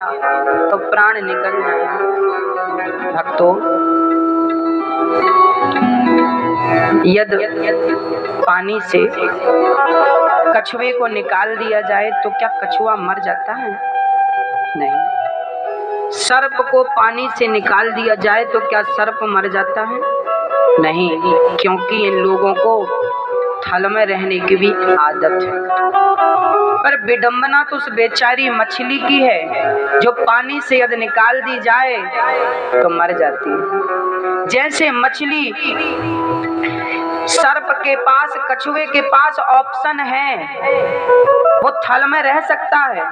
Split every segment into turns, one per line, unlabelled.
तो प्राण निकल जाए। भक्तों, यदि पानी से कछुए को निकाल दिया जाए तो क्या कछुआ मर जाता है? नहीं। सर्प को पानी से निकाल दिया जाए तो क्या सर्प मर जाता है? नहीं, क्योंकि इन लोगों को थल में रहने की भी आदत है। पर विडंबना तो उस बेचारी मछली की है जो पानी से यदि निकाल दी जाए तो मर जाती है। जैसे मछली, सर्प के पास, कछुए के पास ऑप्शन है, वो थल में रह सकता है,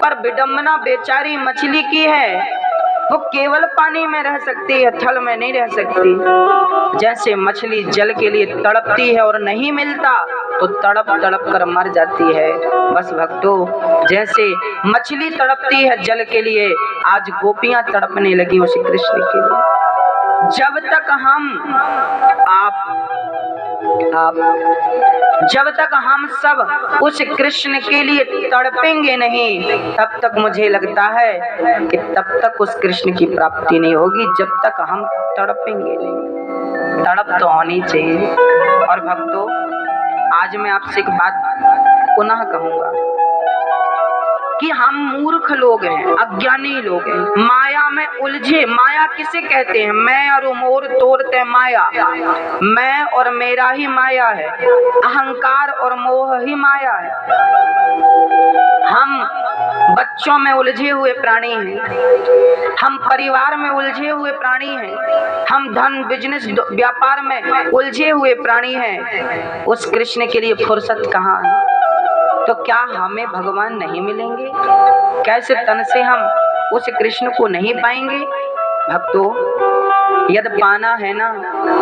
पर विडंबना बेचारी मछली की है, वो केवल पानी में रह सकती है, थल में नहीं रह सकती। जैसे मछली जल के लिए तड़पती है और नहीं मिलता तो तड़प तड़प कर मर जाती है। बस भक्तों, जैसे मछली तड़पती है जल के लिए, आज गोपियां तड़पने लगी उस कृष्ण के लिए। जब तक जब तक हम सब उस कृष्ण के लिए तड़पेंगे नहीं, तब तक मुझे लगता है कि तब तक उस कृष्ण की प्राप्ति नहीं होगी, जब तक हम तड़पेंगे नहीं। तड़प तो होनी चाहिए। और भक्तों, आज मैं आपसे एक बात पुनः कहूंगा कि हम मूर्ख लोग हैं, अज्ञानी लोग हैं, माया में उलझे। माया किसे कहते हैं? मैं और मोर तोड़ते माया, मैं और मेरा ही माया है, अहंकार और मोह ही माया है। हम बच्चों में उलझे हुए प्राणी हैं, हम परिवार में उलझे हुए प्राणी हैं, हम धन, बिजनेस, व्यापार में उलझे हुए प्राणी हैं। उस कृष्ण के लिए फुर्सत कहाँ है? तो क्या हमें भगवान नहीं मिलेंगे? कैसे तन से हम उस कृष्ण को नहीं पाएंगे? भक्तों, यदि पाना है ना,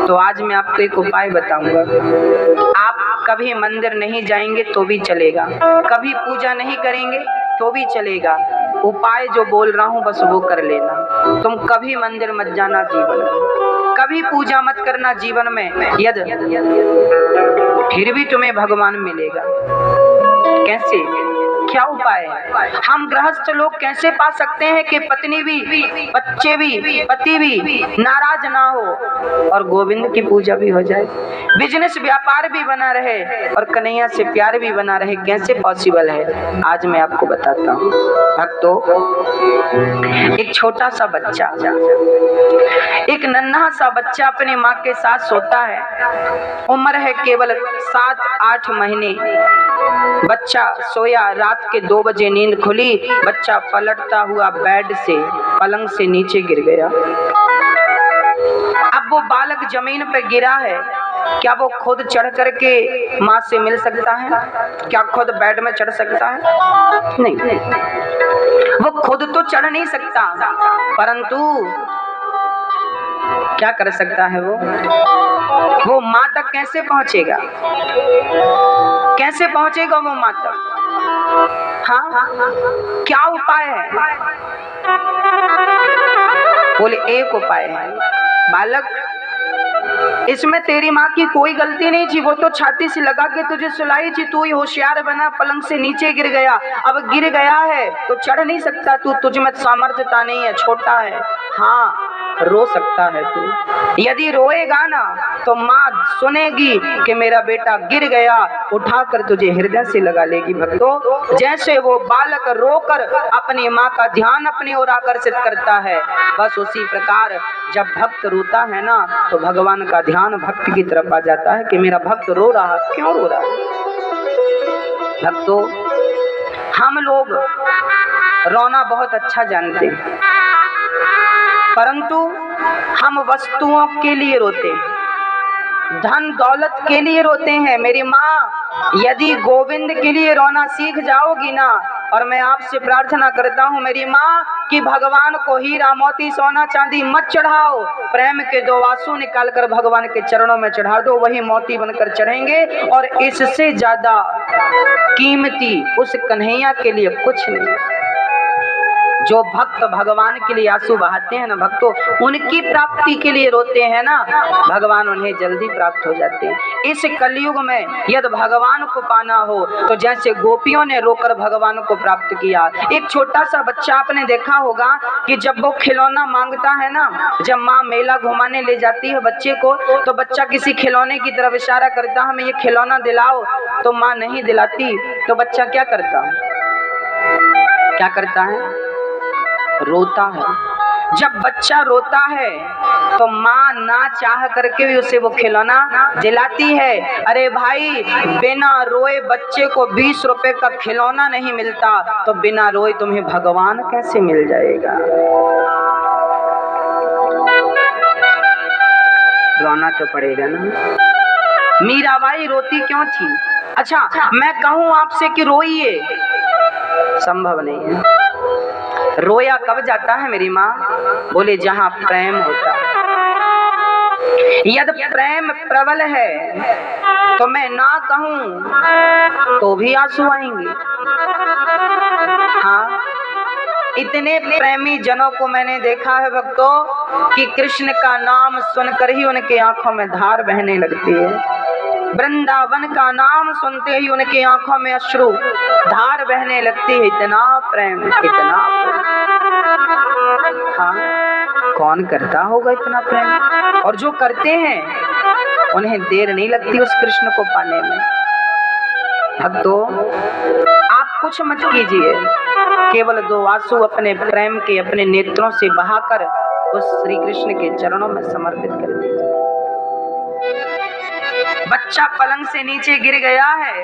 तो आज मैं आपको एक उपाय बताऊंगा। आप कभी मंदिर नहीं जाएंगे तो भी चलेगा, कभी पूजा नहीं करेंगे तो भी चलेगा। उपाय जो बोल रहा हूं बस वो कर लेना। तुम कभी मंदिर मत जाना जीवन में, कभी पूजा मत करना जीवन में, यदि फिर भी तुम्हें भगवान मिलेगा। कैसे? क्या उपाय है? हम गृहस्थ लोग कैसे पा सकते हैं कि पत्नी भी, बच्चे भी, पति भी नाराज ना हो और गोविंद की पूजा भी हो जाए, बिजनेस व्यापार भी बना रहे और कन्हैया से प्यार भी बना रहे? कैसे पॉसिबल है? आज मैं आपको बताता हूँ। भक्तों, एक छोटा सा बच्चा, एक नन्हा सा बच्चा अपनी माँ के साथ सोता है। उम्र है केवल 7-8 महीने। बच्चा सोया, रात के 2 बजे नींद खुली, बच्चा पलटता हुआ बेड से, पलंग से नीचे गिर गया। अब वो बालक जमीन पर गिरा है, क्या वो खुद चढ़ करके माँ से मिल सकता है? क्या खुद बेड में चढ़ सकता है? नहीं, वो खुद तो चढ़ नहीं सकता, परंतु क्या कर सकता है? वो माँ तक कैसे पहुंचेगा? कैसे पहुंचेगा वो माँ तक? हाँ, क्या उपाय है? बोले एक उपाय है। बालक, इसमें तेरी माँ की कोई गलती नहीं थी, वो तो छाती से लगा के तुझे सुलाई थी, तू ही होशियार बना, पलंग से नीचे गिर गया। अब गिर गया है तो चढ़ नहीं सकता तू, तुझ में सामर्थ्यता नहीं है, छोटा है। हाँ, रो सकता है तू। यदि रोएगा ना तो माँ सुनेगी कि मेरा बेटा गिर गया, उठाकर तुझे हृदय से लगा लेगी। भक्तों, जैसे वो बालक रोकर अपनी माँ का ध्यान अपनी ओर आकर्षित करता है, बस उसी प्रकार जब भक्त रोता है ना तो भगवान का ध्यान भक्त की तरफ आ जाता है कि मेरा भक्त रो रहा, क्यों रो रहा है? भक्तों, हम लोग रोना बहुत अच्छा जानते हैं, परंतु हम वस्तुओं के लिए रोते हैं, धन दौलत के लिए रोते हैं। मेरी माँ, यदि गोविंद के लिए रोना सीख जाओगी ना, और मैं आपसे प्रार्थना करता हूँ मेरी माँ कि भगवान को हीरा मोती सोना चांदी मत चढ़ाओ, प्रेम के 2 आंसू निकाल कर भगवान के चरणों में चढ़ा दो, वही मोती बनकर चढ़ेंगे। और इससे ज्यादा कीमती उस कन्हैया के लिए कुछ नहीं। जो भक्त भगवान के लिए आंसू बहाते हैं ना भक्तों, उनकी प्राप्ति के लिए रोते हैं ना, भगवान उन्हें जल्दी प्राप्त हो जाते हैं। इस कलयुग में यदि भगवान को पाना हो तो जैसे गोपियों ने रोकर भगवान को प्राप्त किया। एक छोटा सा बच्चा आपने देखा होगा कि जब वो खिलौना मांगता है ना, जब माँ मेला घुमाने ले जाती है बच्चे को, तो बच्चा किसी खिलौने की तरफ इशारा करता, हमें ये खिलौना दिलाओ, तो माँ नहीं दिलाती, तो बच्चा क्या करता है? रोता है। जब बच्चा रोता है तो माँ ना चाह करके भी उसे वो खिलौना दिलाती है। अरे भाई, बिना रोए बच्चे को 20 रुपए का खिलौना नहीं मिलता, तो बिना रोए तुम्हें भगवान कैसे मिल जाएगा? रोना तो पड़ेगा ना। मीराबाई रोती क्यों थी? अच्छा, मैं कहूँ आपसे कि रोइए, संभव नहीं है। रोया कब जाता है मेरी माँ? बोले जहाँ प्रेम होता है। यदि प्रेम प्रबल है तो मैं ना कहूँ तो भी आंसू आएंगे। हाँ, इतने प्रेमी जनों को मैंने देखा है भक्तों कि कृष्ण का नाम सुनकर ही उनके आंखों में धार बहने लगती है। वृंदावन का नाम सुनते ही उनकी आंखों में अश्रु धार बहने लगती है। इतना प्रेम, इतना प्रेम। हाँ, कौन करता होगा इतना प्रेम? और जो करते हैं उन्हें देर नहीं लगती उस कृष्ण को पाने में। भक्तों, आप कुछ मत कीजिए, केवल 2 आंसू अपने प्रेम के अपने नेत्रों से बहाकर उस श्री कृष्ण के चरणों में समर्पित कर दीजिए। बच्चा पलंग से नीचे गिर गया है,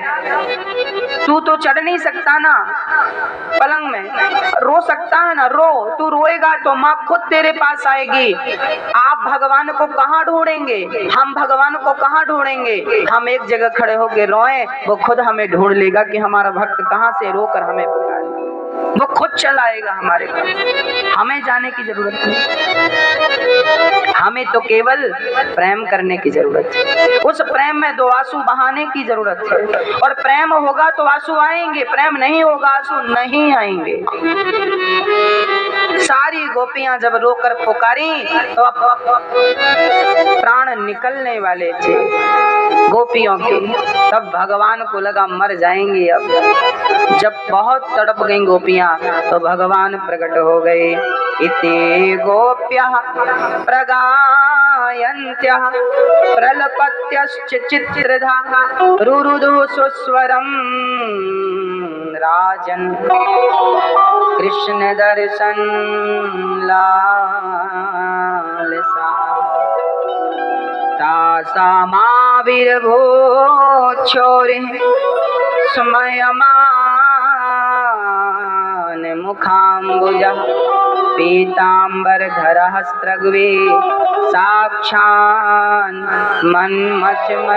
तू तो चढ़ नहीं सकता ना पलंग में, रो सकता है ना, रो। तू रोएगा तो माँ खुद तेरे पास आएगी। आप भगवान को कहाँ ढूंढेंगे? हम भगवान को कहाँ ढूंढेंगे? हम एक जगह खड़े होकर रोएं, वो खुद हमें ढूंढ लेगा कि हमारा भक्त कहाँ से रोकर हमें पुकारे। वो खुद चलाएगा हमारे पास, हमें जाने की जरूरत नहीं। हमें तो केवल प्रेम करने की जरूरत है, उस प्रेम में 2 आंसू बहाने की जरूरत है। और प्रेम होगा तो आंसू आएंगे, प्रेम नहीं होगा आंसू नहीं आएंगे। सारी गोपियां जब रोकर पुकारी तो प्राण निकलने वाले थे गोपियों के, तब भगवान को लगा मर जाएंगे अब। जब बहुत तड़प गई गोपियां तो भगवान प्रकट हो गए। इति गोप्यः प्रगायन्त्यः प्रलपत्यश्च चित्रधा रुरुदु सुस्वरम् राजन् कृष्ण दर्शन लालसा तासामाविर्भूच्छोरिः स्मयमान् मुखाम्बुजः पीताम्बरधरः स्त्रग्वे साक्षान् मन्मथः।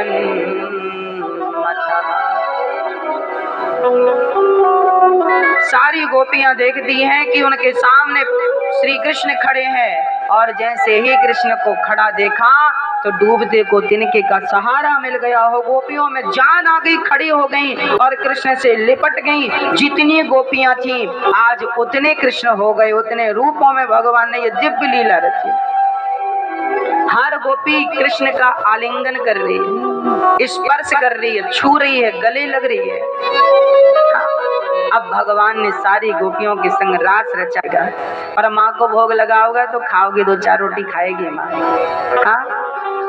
सारी गोपियां देखती हैं कि उनके सामने श्री कृष्ण खड़े हैं, और जैसे ही कृष्ण को खड़ा देखा तो डूबते को तिनके का सहारा मिल गया हो। गोपियों में जान आ गई, खड़ी हो गई और कृष्ण से लिपट गई। जितनी गोपियां थी आज उतने कृष्ण हो गए, उतने रूपों में भगवान ने ये दिव्य लीला रची। हर गोपी कृष्ण का आलिंगन कर रही है, स्पर्श कर रही है, छू रही है, गले लग रही है। अब भगवान ने सारी गोपियों के संग रास रचाएगा, और माँ को भोग लगाओगा तो खाओगी, 2-4 रोटी खाएगी माँ। हाँ,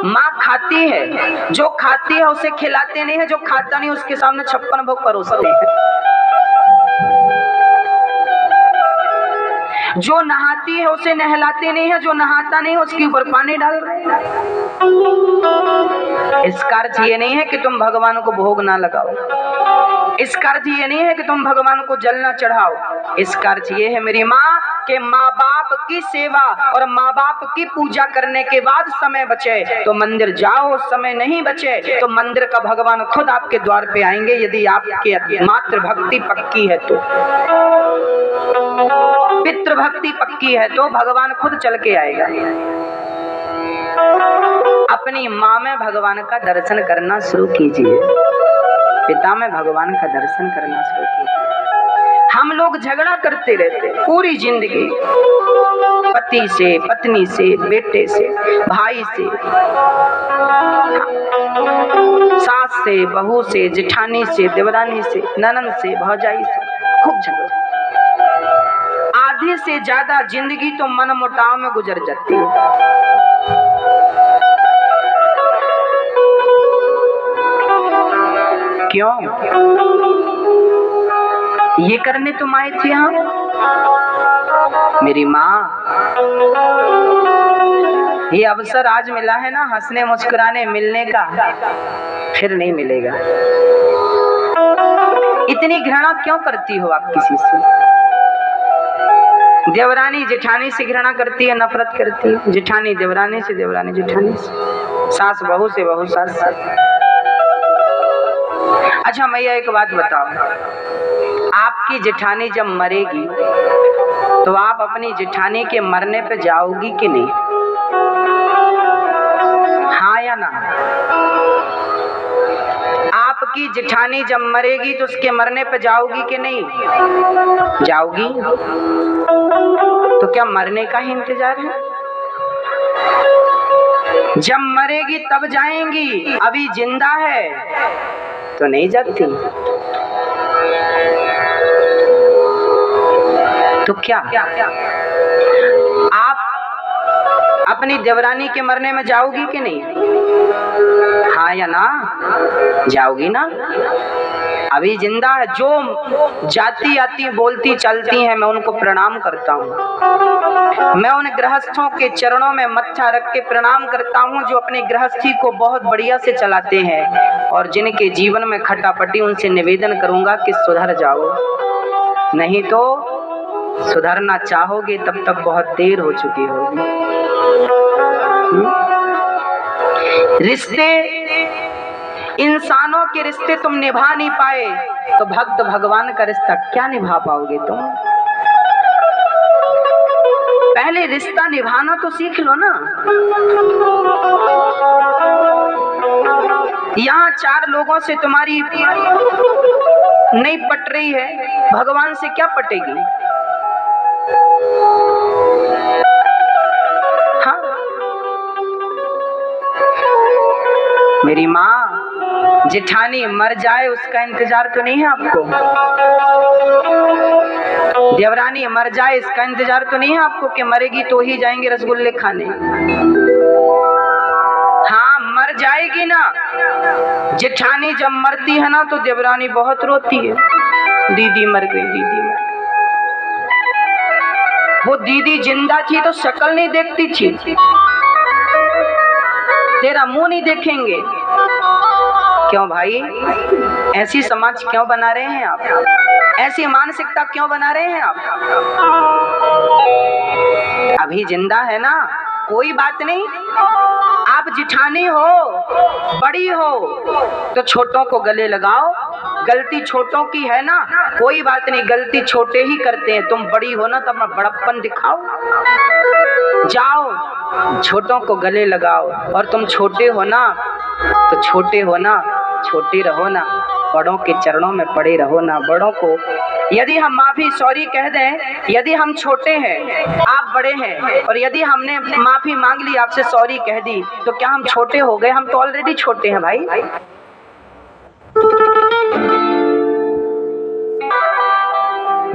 माँ खाती है, जो खाती है उसे खिलाते नहीं है, जो खाता नहीं उसके सामने 56 भोग परोसते हैं। जो नहाती है उसे नहलाते नहीं है, जो नहाता नहीं है उसके ऊपर पानी डाल रहे हैं। इसका अर्थ ये नहीं है कि तुम भगवान को भोग ना लगाओ, इसका अर्थ ये नहीं है कि तुम भगवान को जल ना चढ़ाओ। इसका अर्थ ये है मेरी माँ कि माँ बाप की सेवा और माँ बाप की पूजा करने के बाद समय बचे तो मंदिर जाओ, समय नहीं बचे तो मंदिर का भगवान खुद आपके द्वार पे आएंगे। यदि आपके मातृ भक्ति पक्की है तो, पितृ भक्ति पक्की है तो भगवान खुद चल के आएगा। अपनी माँ में भगवान का दर्शन करना शुरू कीजिए, पिता में भगवान का दर्शन करना शुरू कीजिए। हम लोग झगड़ा करते रहते पूरी जिंदगी, पति से, पत्नी से, बेटे से, भाई से, सास से, बहू से, जेठानी से, देवरानी से, ननद से, भौजाई से खूब झगड़ा। आधे से ज्यादा जिंदगी तो मन मुटाव में गुजर जाती है। क्यों? ये करने तुम आए थे यहाँ? मेरी माँ, ये अवसर आज मिला है ना हंसने मुस्कुराने मिलने का, फिर नहीं मिलेगा। इतनी घृणा क्यों करती हो आप किसी से? देवरानी जेठानी से घृणा करती है, नफरत करती है। जेठानी देवरानी से, देवरानी जेठानी से, सास बहू से, बहू सास से। अच्छा मैया एक बात बताओ, आपकी जेठानी जब मरेगी तो आप अपनी जेठानी के मरने पे जाओगी कि नहीं? हाँ या ना? आपकी जेठानी जब मरेगी तो उसके मरने पे जाओगी कि नहीं? जाओगी। तो क्या मरने का ही इंतजार है? जब मरेगी तब जाएंगी, अभी जिंदा है तो नहीं जाती। तो क्या आप अपनी देवरानी के मरने में जाओगी कि नहीं? हाँ या ना? जाओगी ना? अभी जिंदा है। जो जाती आती बोलती चलती हैं, मैं उनको प्रणाम करता हूँ। मैं उन गृहस्थों के चरणों में मत्था रख के प्रणाम करता हूँ जो अपनी गृहस्थी को बहुत बढ़िया से चलाते हैं, और जिनके जीवन में खटापटी, उनसे निवेदन करूंगा कि सुधर जाओ, नहीं तो सुधरना चाहोगे तब तक बहुत देर हो चुकी होगी। रिश्ते, इंसानों के रिश्ते तुम निभा नहीं पाए तो भक्त भगवान का रिश्ता क्या निभा पाओगे तुम? पहले रिश्ता निभाना तो सीख लो ना। यहाँ 4 लोगों से तुम्हारी नहीं पट रही है, भगवान से क्या पटेगी? हाँ? मेरी माँ, जेठानी मर जाए उसका इंतजार तो नहीं है आपको? देवरानी मर जाए इसका इंतजार तो नहीं है आपको कि मरेगी तो ही जाएंगे रसगुल्ले खाने? हाँ, मर जाएगी ना। जेठानी जब मरती है ना तो देवरानी बहुत रोती है, दीदी मर गई, दीदी मर गई। वो दीदी जिंदा थी तो शक्ल नहीं देखती थी, तेरा मुंह नहीं देखेंगे। क्यों भाई? ऐसी समाज क्यों बना रहे हैं आप? ऐसी मानसिकता क्यों बना रहे हैं आप? अभी जिंदा है ना, कोई बात नहीं। आप जिठानी हो, बड़ी हो, तो छोटों को गले लगाओ। गलती छोटों की है ना, कोई बात नहीं, गलती छोटे ही करते हैं। तुम बड़ी हो ना तो अपना बड़प्पन दिखाओ, जाओ छोटों को गले लगाओ। और तुम छोटे हो ना तो छोटे हो ना, छोटे रहो ना, बड़ों के चरणों में पड़े रहो ना। बड़ों को यदि हम माफी सॉरी कह दें, यदि हम छोटे हैं आप बड़े हैं, और यदि हमने माफी मांग ली, आपसे सॉरी कह दी, तो क्या हम छोटे हो गए? हम तो ऑलरेडी छोटे हैं भाई।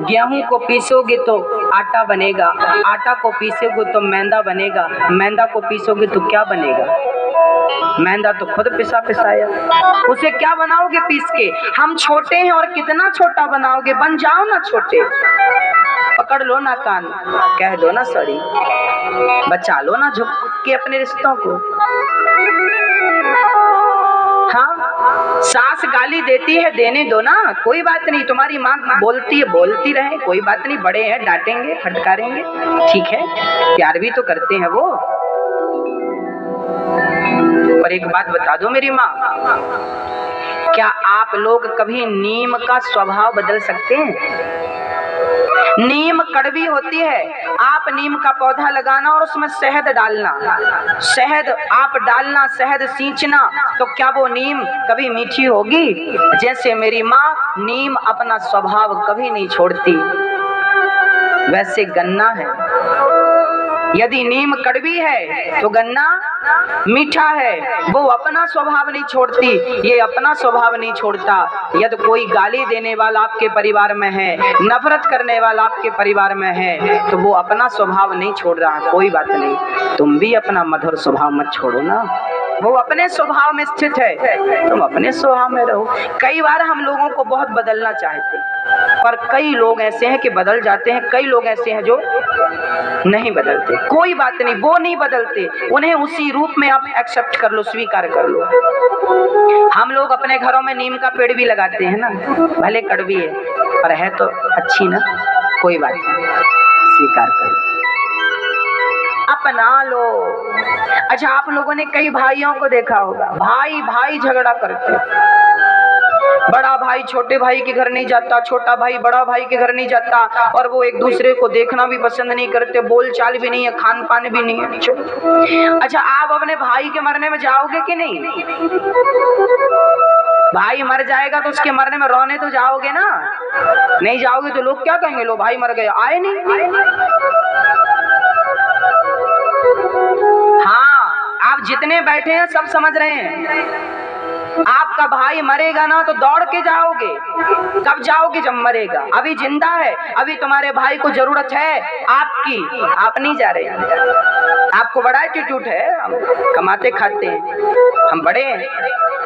गेहूं को पीसोगे तो आटा बनेगा, आटा को पीसोगे तो मैदा बनेगा, मैदा को पीसोगे तो क्या बनेगा? मैदा तो खुद पिसा पिसाया, उसे क्या बनाओगे पीस के? हम छोटे हैं और कितना छोटा बनाओगे? बन जाओ ना छोटे, पकड़ लो ना कान, कह दो ना सॉरी, बचा लो ना झुक के अपने रिश्तों को। हाँ, सास गाली देती है, देने दो ना, कोई बात नहीं। तुम्हारी माँ बोलती है, बोलती रहे, कोई बात नहीं। बड़े हैं, डांटेंगे, फटकारेंगे, ठीक है, प्यार भी तो करते हैं वो। पर एक बात बता दो मेरी माँ, क्या आप लोग कभी नीम का स्वभाव बदल सकते हैं? नीम कड़वी होती है। आप नीम का पौधा लगाना और उसमें शहद डालना, शहद आप डालना, शहद सींचना, तो क्या वो नीम कभी मीठी होगी? जैसे मेरी माँ नीम अपना स्वभाव कभी नहीं छोड़ती, वैसे गन्ना है। यदि नीम कड़वी है तो गन्ना मीठा है। वो अपना स्वभाव नहीं छोड़ती, ये अपना स्वभाव नहीं छोड़ता। यदि कोई गाली देने वाला आपके परिवार में है, नफरत करने वाला आपके परिवार में है, तो वो अपना स्वभाव नहीं छोड़ रहा, कोई बात नहीं, तुम भी अपना मधुर स्वभाव मत छोड़ो ना। वो अपने स्वभाव में स्थित है, तुम अपने स्वभाव में रहो। कई बार हम लोगों को बहुत बदलना चाहते, पर कई लोग ऐसे हैं कि बदल जाते हैं, कई लोग ऐसे हैं जो नहीं बदलते। कोई बात नहीं, वो नहीं बदलते, उन्हें उसी रूप में आप एक्सेप्ट कर लो, स्वीकार कर लो। हम लोग अपने घरों में नीम का पेड़ भी लगाते हैं ना, भले कड़वी है पर है तो अच्छी ना, कोई बात नहीं, स्वीकार कर लो, अपना लो। अच्छा, आप लोगों ने कई भाइयों को देखा होगा, भाई भाई झगड़ा करते हैं। बड़ा भाई छोटे भाई के घर नहीं जाता, छोटा भाई बड़ा भाई के घर नहीं जाता, और वो एक दूसरे को देखना भी पसंद नहीं करते, बोल चाल भी नहीं है, खान पान भी नहीं है। अच्छा, आप अपने भाई के मरने में जाओगे कि नहीं? भाई मर जाएगा तो उसके मरने में रोने तो जाओगे ना? नहीं जाओगे तो लोग क्या कहेंगे, लो भाई मर गए, आए नहीं। हाँ, आप जितने बैठे हैं सब समझ रहे हैं। आपका भाई मरेगा ना तो दौड़ के जाओगे, कब जाओगे? जब मरेगा। अभी जिंदा है, अभी तुम्हारे भाई को जरूरत है आपकी, आप नहीं जा रहे। आपको बड़ा एटीट्यूड है, हम कमाते खाते हैं, हम बड़े हैं,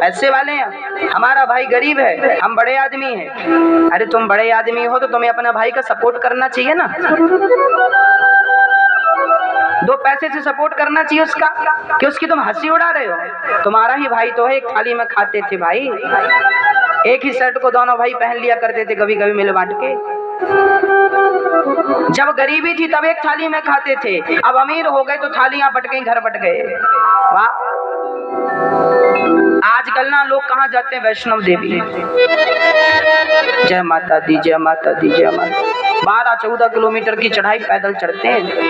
पैसे वाले हैं, हमारा भाई गरीब है, हम बड़े आदमी हैं। अरे तुम बड़े आदमी हो तो तुम्हें अपना भाई का सपोर्ट करना चाहिए ना, दो पैसे से सपोर्ट करना चाहिए उसका, कि उसकी तुम हंसी उड़ा रहे हो। तुम्हारा ही भाई तो है, एक थाली में खाते थे भाई, एक ही शर्ट को दोनों भाई पहन लिया करते थे, कभी कभी मिल बांट के। जब गरीबी थी तब एक थाली में खाते थे, अब अमीर हो गए तो थालियां बट गई, घर बट गए। वाह, आजकल ना लोग कहाँ जाते हैं? वैष्णव देवी, जय माता दी, जय माता दी, जय माता। 12-14 किलोमीटर की चढ़ाई पैदल चढ़ते हैं,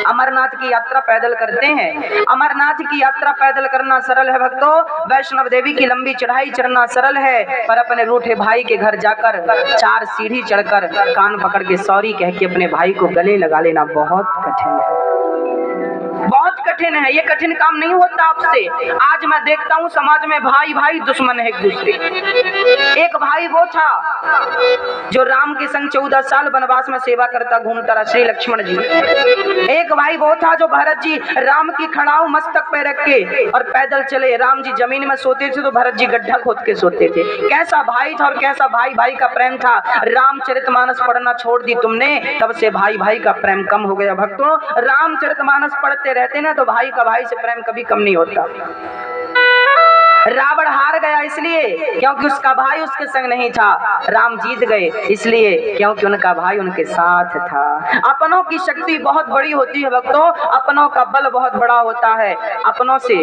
अमरनाथ की यात्रा पैदल करते हैं। अमरनाथ की यात्रा पैदल करना सरल है भक्तों, वैष्णव देवी की लंबी चढ़ाई चढ़ना सरल है, पर अपने रूठे भाई के घर जाकर 4 सीढ़ी चढ़कर कान पकड़ के सॉरी कह के अपने भाई को गले लगा लेना बहुत कठिन है, बहुत कठिन है। ये कठिन काम नहीं होता आपसे। आज मैं देखता हूँ समाज में भाई भाई दुश्मन है एक दूसरे। एक भाई वो था जो राम के संग 14 साल वनवास में सेवा करता घूमता रहा, श्री लक्ष्मण जी। एक भाई वो था जो भरत जी राम की खड़ाऊ मस्तक पे रख के और पैदल चले, राम जी जमीन में सोते थे तो भरत जी गड्ढा खोद के सोते थे। कैसा भाई था और कैसा भाई भाई का प्रेम था। रामचरितमानस पढ़ना छोड़ दी तुमने, तब से भाई भाई का प्रेम कम हो गया भक्तों। रामचरितमानस पढ़ते रहते ना तो भाई का भाई से प्रेम कभी कम नहीं होता। रावण हार गया इसलिए क्योंकि उसका भाई उसके संग नहीं था, राम जीत गए इसलिए क्योंकि उनका भाई उनके साथ था। अपनों की शक्ति बहुत बड़ी होती है भक्तों, अपनों का बल बहुत बड़ा होता है, अपनों से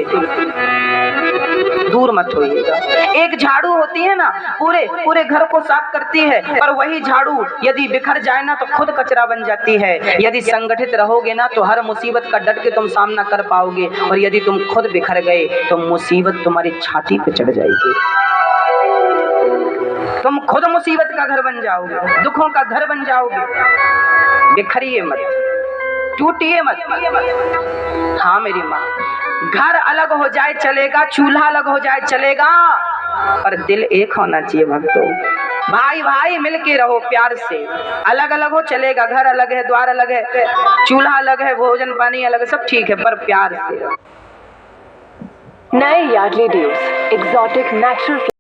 दूर मत होइएगा। एक झाड़ू होती है ना, पूरे घर को साफ करती है, पर वही झाड़ू यदि बिखर जाए ना तो खुद कचरा बन जाती है। यदि संगठित रहोगे ना तो हर मुसीबत का डट के तुम सामना कर पाओगे, और यदि तुम खुद बिखर गए तो मुसीबत तुम्हारी छाती पे चढ़ जाएगी, तुम खुद मुसीबत का घर बन जाओगे, दुखों का घर बन जाओगे। बिखरिए मत, टूटिए मत। हाँ मेरी माँ, घर अलग हो जाए चलेगा, चूल्हा अलग हो जाए चलेगा, पर दिल एक होना चाहिए भक्तों। भाई भाई मिलके रहो प्यार से, अलग अलग हो चलेगा, घर अलग है, द्वार अलग है, चूल्हा अलग है, भोजन पानी अलग है, सब ठीक है, पर प्यार से।
नए यार्डली ड्यूज एक्सोटिक नेचुरल